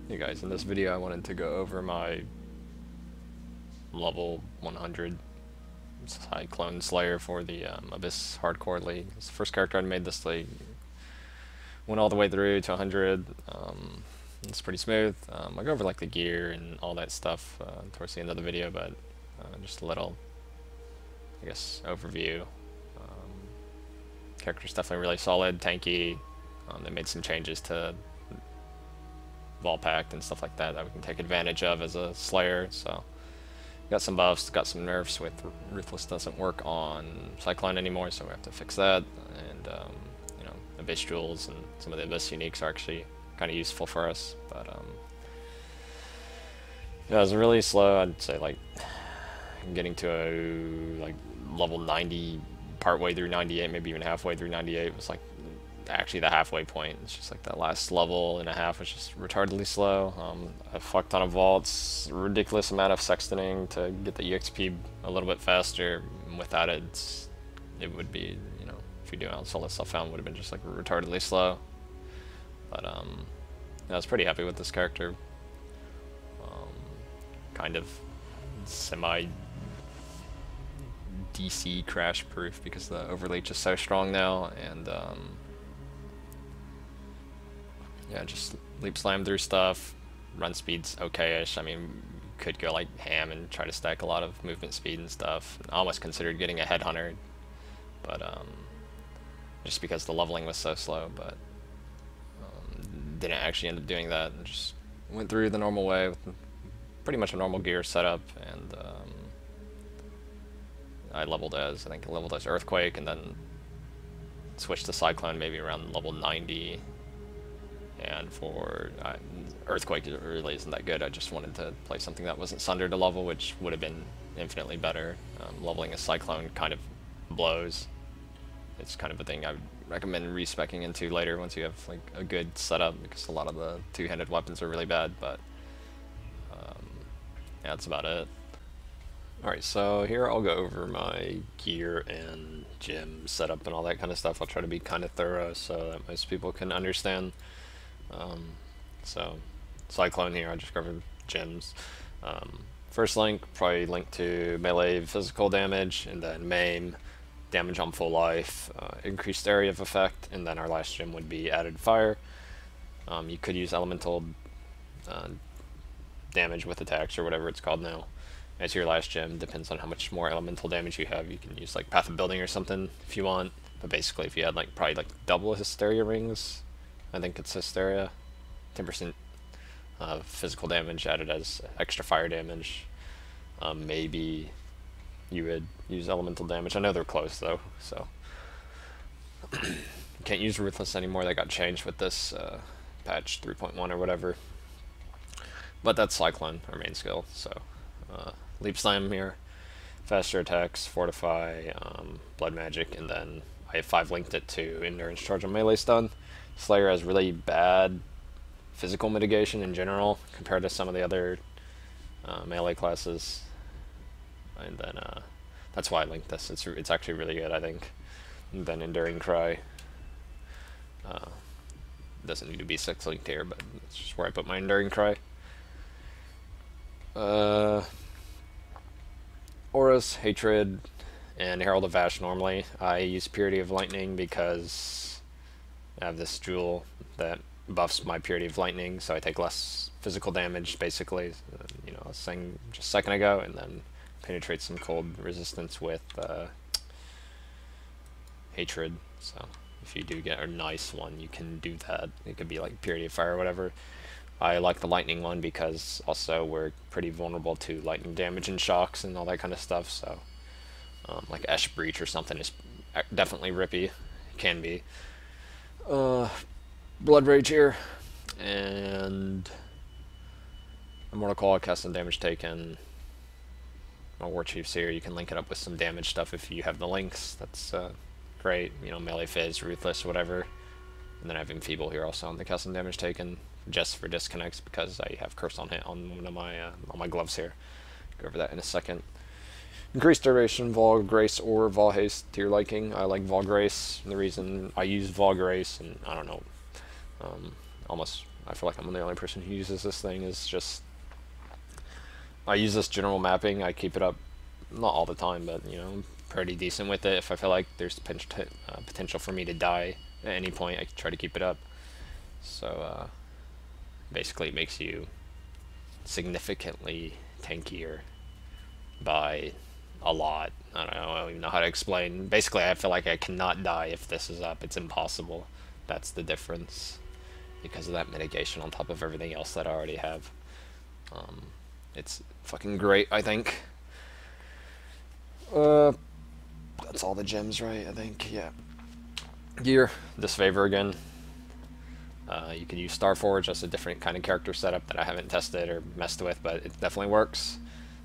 Hey guys, in this video I wanted to go over my level 100 Cyclone Slayer for the Abyss Hardcore League. It's the first character I made this league. Went all the way through to 100. It's pretty smooth. I'll go over like the gear and all that stuff towards the end of the video, but just a little, I guess, overview. Character's definitely really solid, tanky. They made some changes to Vol Pact and stuff like that that we can take advantage of as a Slayer, so got some buffs, got some nerfs with Ruthless doesn't work on Cyclone anymore, so we have to fix that, and you know, Abyss Jewels and some of the Abyss uniques are actually kind of useful for us, but yeah, it was really slow. I'd say like getting to a like level 90 partway through 98, maybe even halfway through 98 was like actually the halfway point. It's just like that last level and a half was just retardedly slow. I fucked on a vaults, ridiculous amount of sextoning to get the EXP a little bit faster. Without it, it would be, you know, if you do all that stuff found, would have been just like retardedly slow. But I was pretty happy with this character. Kind of semi DC crash proof because the overleach is so strong now, and yeah, just leap slam through stuff. Run speed's okay-ish. I mean, could go like ham and try to stack a lot of movement speed and stuff. I almost considered getting a headhunter, but just because the leveling was so slow, but didn't actually end up doing that, and just went through the normal way with pretty much a normal gear setup, and I leveled as, I think I leveled as Earthquake, and then switched to Cyclone maybe around level 90. And for Earthquake, it really isn't that good. I just wanted to play something that wasn't Sunder to level, which would have been infinitely better. Leveling a Cyclone kind of blows. It's kind of a thing I would recommend respecking into later once you have like a good setup, because a lot of the two-handed weapons are really bad, but yeah, that's about it. Alright, so here I'll go over my gear and gym setup and all that kind of stuff. I'll try to be kind of thorough so that most people can understand. So, Cyclone here, I just covered gems. First link, probably link to melee physical damage, and then maim, damage on full life, increased area of effect, and then our last gem would be added fire. You could use elemental damage with attacks, or whatever it's called now, as your last gem. Depends on how much more elemental damage you have. You can use like Path of Building or something if you want, but basically if you had like probably like double Hysteria rings, I think it's Hysteria, 10% physical damage added as extra fire damage. Maybe you would use elemental damage. I know they're close though, so you can't use Ruthless anymore. That got changed with this patch 3.1 or whatever. But that's Cyclone, our main skill. So Leap Slam here, faster attacks, Fortify, Blood Magic, and then I have 5 linked it to Endurance Charge on melee stun. Slayer has really bad physical mitigation in general compared to some of the other melee classes, and then that's why I linked this. It's actually really good, I think. And then Enduring Cry doesn't need to be 6 linked here, but that's just where I put my Enduring Cry. Auras, Hatred, and Herald of Ash normally. I use Purity of Lightning because I have this jewel that buffs my Purity of Lightning, so I take less physical damage, basically. You know, I was saying just a second ago, and then penetrate some cold resistance with Hatred. So if you do get a nice one, you can do that. It could be like Purity of Fire or whatever. I like the lightning one because also we're pretty vulnerable to lightning damage and shocks and all that kind of stuff, so like Ash Breach or something is definitely rippy. It can be. Blood Rage here, and Immortal Call, cast some damage taken. My War Chief's here. You can link it up with some damage stuff if you have the links. That's great. You know, melee Fizz, Ruthless, whatever. And then I have Enfeeble here also on the cast some damage taken, just for disconnects because I have Curse on hit on one of my gloves here. Go over that in a second. Increased duration, Vol Grace or Vol Haste to your liking. I like Vol Grace, and the reason I use Vol Grace, and I don't know, almost I feel like I'm the only person who uses this thing, is just I use this general mapping. I keep it up, not all the time, but you know, I'm pretty decent with it. If I feel like there's potential for me to die at any point, I try to keep it up. So basically it makes you significantly tankier by a lot. I don't even know how to explain. Basically, I feel like I cannot die if this is up. It's impossible. That's the difference, because of that mitigation on top of everything else that I already have. It's fucking great, I think. That's all the gems, right? I think, yeah. Gear, Disfavor again. You can use Starforge. That's a different kind of character setup that I haven't tested or messed with, but it definitely works.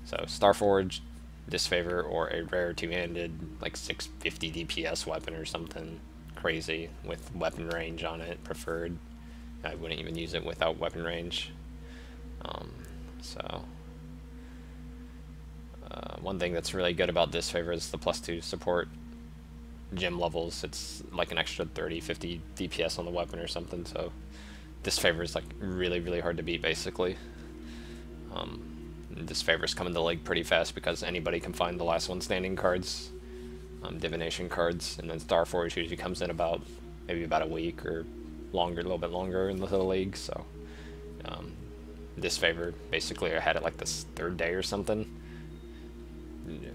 So Starforge, Disfavor, or a rare two-handed, like 650 DPS weapon or something crazy with weapon range on it, preferred. I wouldn't even use it without weapon range. One thing that's really good about Disfavor is the +2 support gem levels. It's like an extra 30-50 DPS on the weapon or something, so Disfavor is like really hard to beat, basically. Disfavor's come into the league pretty fast because anybody can find the last one standing cards, divination cards, and then Starforge usually comes in about maybe about a week or longer, a little bit longer in the league. So Disfavor, basically I had it like this third day or something,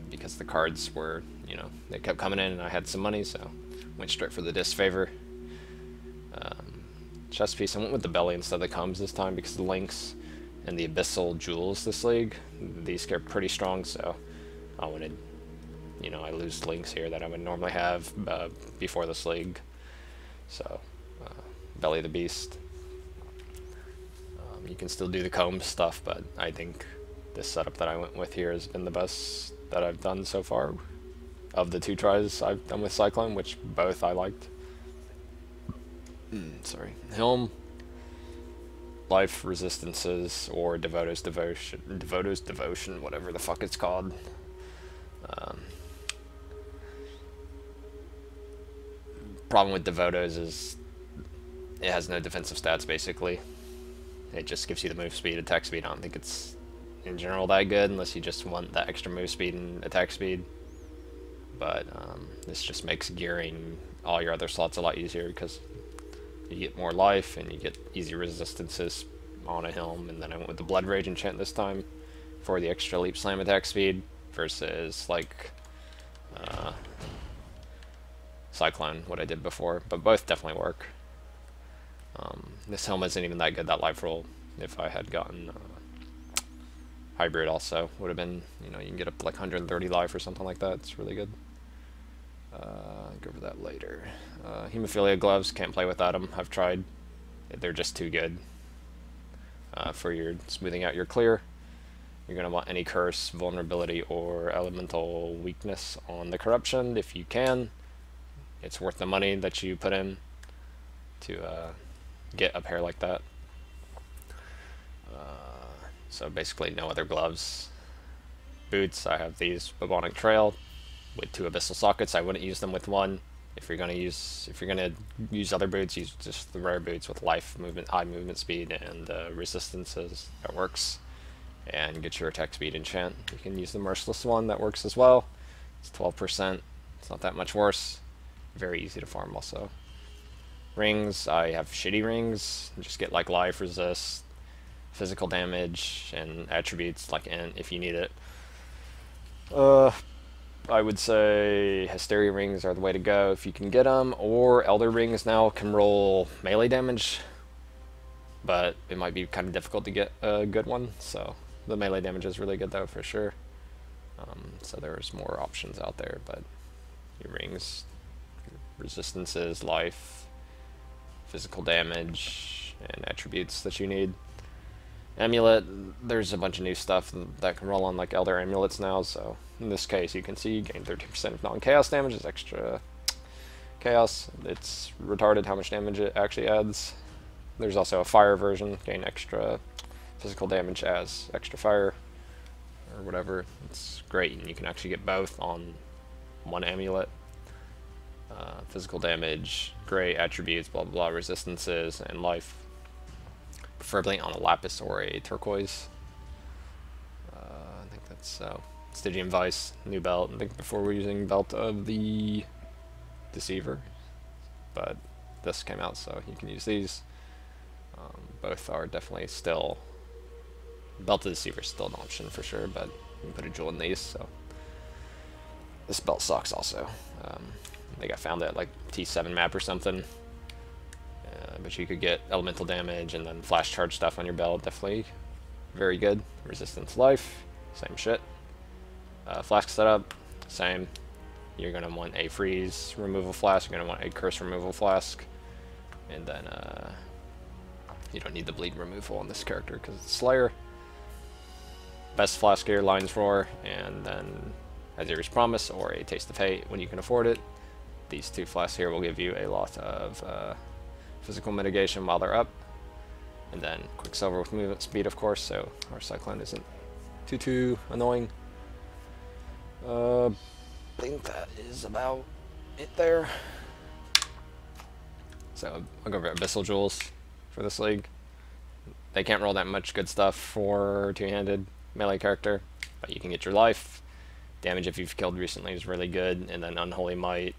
because the cards were, you know, they kept coming in and I had some money, so went straight for the Disfavor. Chest piece, I went with the belly instead of the combs this time because the links and the abyssal jewels this league, these get pretty strong, so I wanted, you know, I lose links here that I would normally have before this league. So belly the beast. You can still do the comb stuff, but I think this setup that I went with here has been the best that I've done so far of the 2 tries I've done with Cyclone, which both I liked. Sorry. Helm, life resistances, or Devoto's Devotion, whatever the fuck it's called. Problem with Devoto's is it has no defensive stats, basically. It just gives you the move speed, attack speed. I don't think it's in general that good unless you just want that extra move speed and attack speed. But this just makes gearing all your other slots a lot easier because you get more life and you get easy resistances on a helm. And then I went with the Blood Rage enchant this time for the extra leap slam attack speed versus like Cyclone, what I did before, but both definitely work. This helm isn't even that good, that life roll. If I had gotten hybrid also would have been, you know, you can get up to like 130 life or something like that. It's really good. Go over that later. Hemophilia gloves, can't play without them. I've tried. They're just too good for your smoothing out your clear. You're going to want any curse, vulnerability, or elemental weakness on the corruption if you can. It's worth the money that you put in to get a pair like that. So basically no other gloves. Boots, I have these Bubonic Trail with 2 abyssal sockets. I wouldn't use them with one. If you're gonna use other boots, use just the rare boots with life, movement, high movement speed, and resistances. That works. And get your attack speed enchant. You can use the Merciless one, that works as well. It's 12%. It's not that much worse. Very easy to farm also. Rings, I have shitty rings. Just get like life, resist, physical damage, and attributes like if you need it. I would say Hysteria rings are the way to go if you can get them, or Elder rings now can roll melee damage, but it might be kind of difficult to get a good one, so the melee damage is really good though for sure. So there's more options out there, but your rings, resistances, life, physical damage, and attributes that you need. Amulet, there's a bunch of new stuff that can roll on like Elder amulets now, so in this case you can see you gain 13% of non-chaos damage as extra chaos. It's retarded how much damage it actually adds. There's also a fire version, gain extra physical damage as extra fire or whatever. It's great, and you can actually get both on one amulet. Physical damage, great attributes, blah blah blah, resistances, and life. preferably on a lapis or a turquoise. I think that's Stygian Vice, new belt. I think before we were using belt of the Deceiver, but this came out, so you can use these. Both are definitely still, belt of Deceiver is still an option for sure, but you can put a jewel in these. So this belt sucks also. I think I found it at like T7 map or something. But you could get elemental damage and then flash charge stuff on your belt. Definitely very good. Resistance life, same shit. Flask setup, same. You're going to want a freeze removal flask. You're going to want a curse removal flask. And then you don't need the bleed removal on this character because it's Slayer. Best flask here, Lion's Roar, and then Aziri's Promise or a Taste of Hate when you can afford it. These two flasks here will give you a lot of physical mitigation while they're up. And then Quicksilver with movement speed, of course, so our Cyclone isn't too annoying. I think that is about it there. So I'll go over Abyssal Jewels for this league. They can't roll that much good stuff for two-handed melee character, but you can get your life. Damage if you've killed recently is really good, and then Unholy Might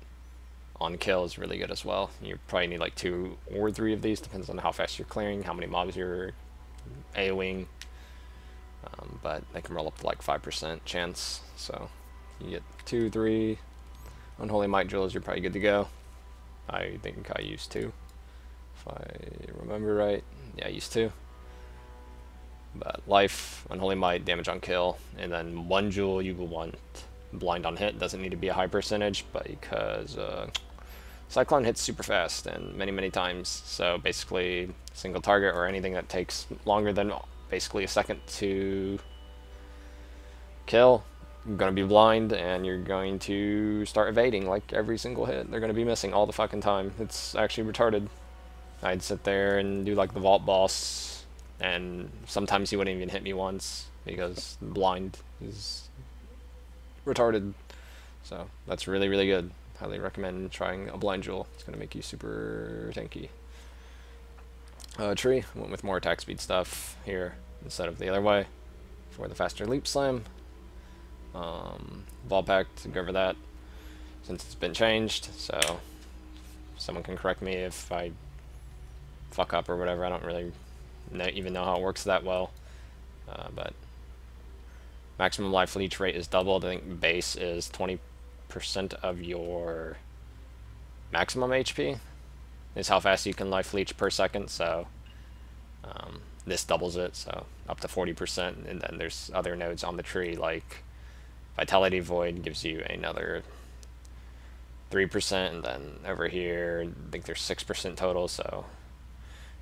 on kill is really good as well. You probably need like 2 or 3 of these, depends on how fast you're clearing, how many mobs you're AoEing. But they can roll up to like 5% chance, so you get 2, 3 Unholy Might Jewels, you're probably good to go. I think I used 2, if I remember right. Yeah, I used 2. But life, Unholy Might, damage on kill, and then 1 jewel you will want blind on hit. Doesn't need to be a high percentage, but because Cyclone hits super fast and many times, so basically single target or anything that takes longer than basically a second to kill, you're going to be blind and you're going to start evading like every single hit. They're going to be missing all the fucking time. It's actually retarded. I'd sit there and do like the vault boss, and sometimes he wouldn't even hit me once because blind is retarded. So that's really good. Highly recommend trying a blind jewel. It's going to make you super tanky. Tree, went with more attack speed stuff here instead of the other way for the faster leap slam. Ball pack to go over that since it's been changed, so someone can correct me if I fuck up or whatever. I don't really even know how it works that well, but maximum life leech rate is doubled. I think base is 20% of your maximum HP is how fast you can life leech per second, so this doubles it, so up to 40%, and then there's other nodes on the tree like Vitality Void gives you another 3%, and then over here I think there's 6% total, so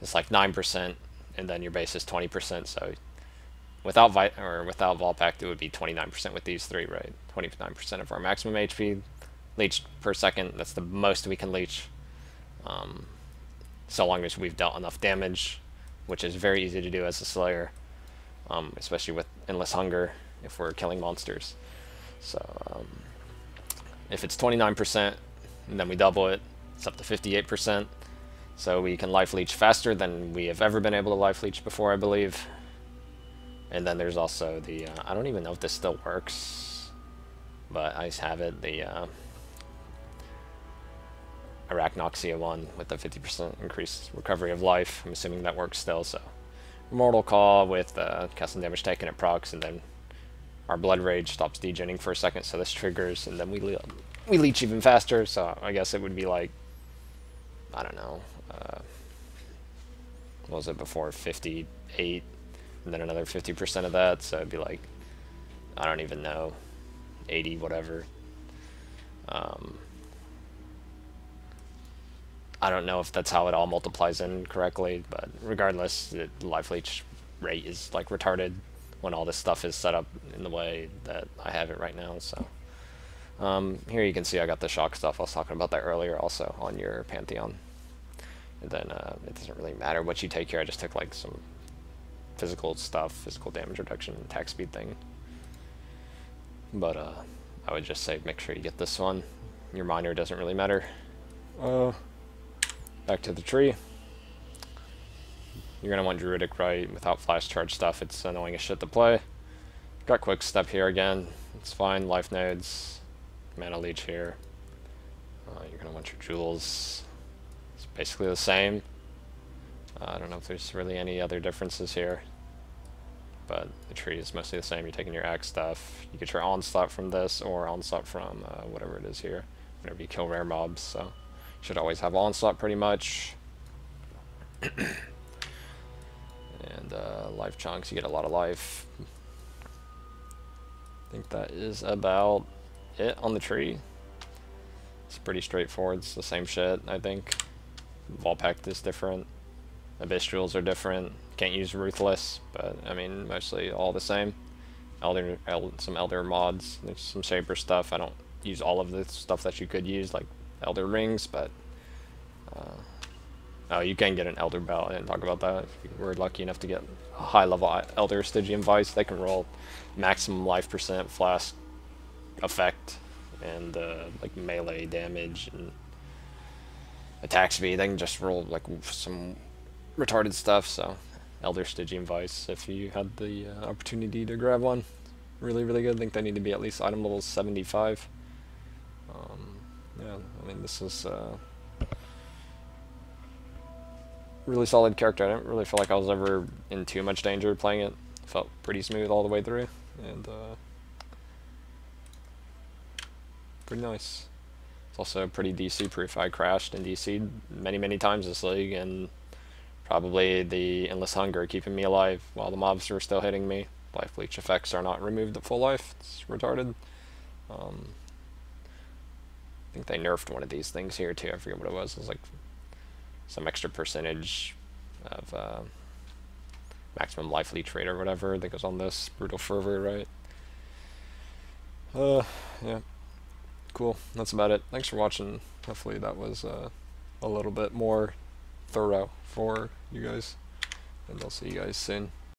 it's like 9%, and then your base is 20%, so without Volpact it would be 29% with these 3, right? 29% of our maximum HP leached per second. That's the most we can leech, so long as we've dealt enough damage, which is very easy to do as a Slayer, especially with Endless Hunger if we're killing monsters. So if it's 29%, and then we double it, it's up to 58%. So we can life leech faster than we have ever been able to life leech before, I believe. And then there's also the, I don't even know if this still works, but I have it, the Arachnoxia one with the 50% increased recovery of life. I'm assuming that works still, so. Immortal Call with custom damage taken at procs, and then our Blood Rage stops degenning for a second, so this triggers, and then we leech even faster, so I guess it would be like, I don't know, what was it before, 58, and then another 50% of that, so it'd be like, I don't even know, 80 whatever. I don't know if that's how it all multiplies in correctly, but regardless, the life leech rate is like retarded when all this stuff is set up in the way that I have it right now. So here you can see I got the shock stuff. I was talking about that earlier also on your Pantheon. And then it doesn't really matter what you take here. I just took like some physical stuff, physical damage reduction, attack speed thing. But I would just say make sure you get this one. Your minor doesn't really matter. Back to the tree. you're going to want Druidic Rite. Without flash charge stuff, it's annoying as shit to play. Got Quick Step here again. It's fine. Life Nodes. Mana Leech here. You're going to want your Jewels. It's basically the same. I don't know if there's really any other differences here. But the tree is mostly the same. You're taking your axe stuff. You get your Onslaught from this, or Onslaught from whatever it is here, whenever you kill rare mobs. So you should always have Onslaught pretty much. And life chunks, you get a lot of life. I think that is about it on the tree. It's pretty straightforward. It's the same shit, I think. Volpact is different. Abyss Jewels are different. Can't use Ruthless, but I mean, mostly all the same. Some Elder mods. There's some Shaper stuff. I don't use all of the stuff that you could use, like Elder Rings, but oh, you can get an Elder Belt. I didn't talk about that. If you were lucky enough to get a high-level Elder Stygian Vice, they can roll maximum life percent, flask effect, and like melee damage and attack speed. They can just roll like some retarded stuff. So Elder Stygian Vice, if you had the opportunity to grab one, really good. I think they need to be at least item level 75. Yeah, I mean, this is really solid character. I didn't really feel like I was ever in too much danger playing it. Felt pretty smooth all the way through, and pretty nice. It's also pretty DC proof. I crashed and DC'd many times this league, and probably the Endless Hunger keeping me alive while the mobs were still hitting me. Life Leech effects are not removed at full life. It's retarded. I think they nerfed one of these things here too. I forget what it was. It was like some extra percentage of maximum life leech rate or whatever that goes on this Brutal Fervor, right? Yeah. Cool. That's about it. Thanks for watching. Hopefully that was a little bit more thorough for you guys. And I'll see you guys soon.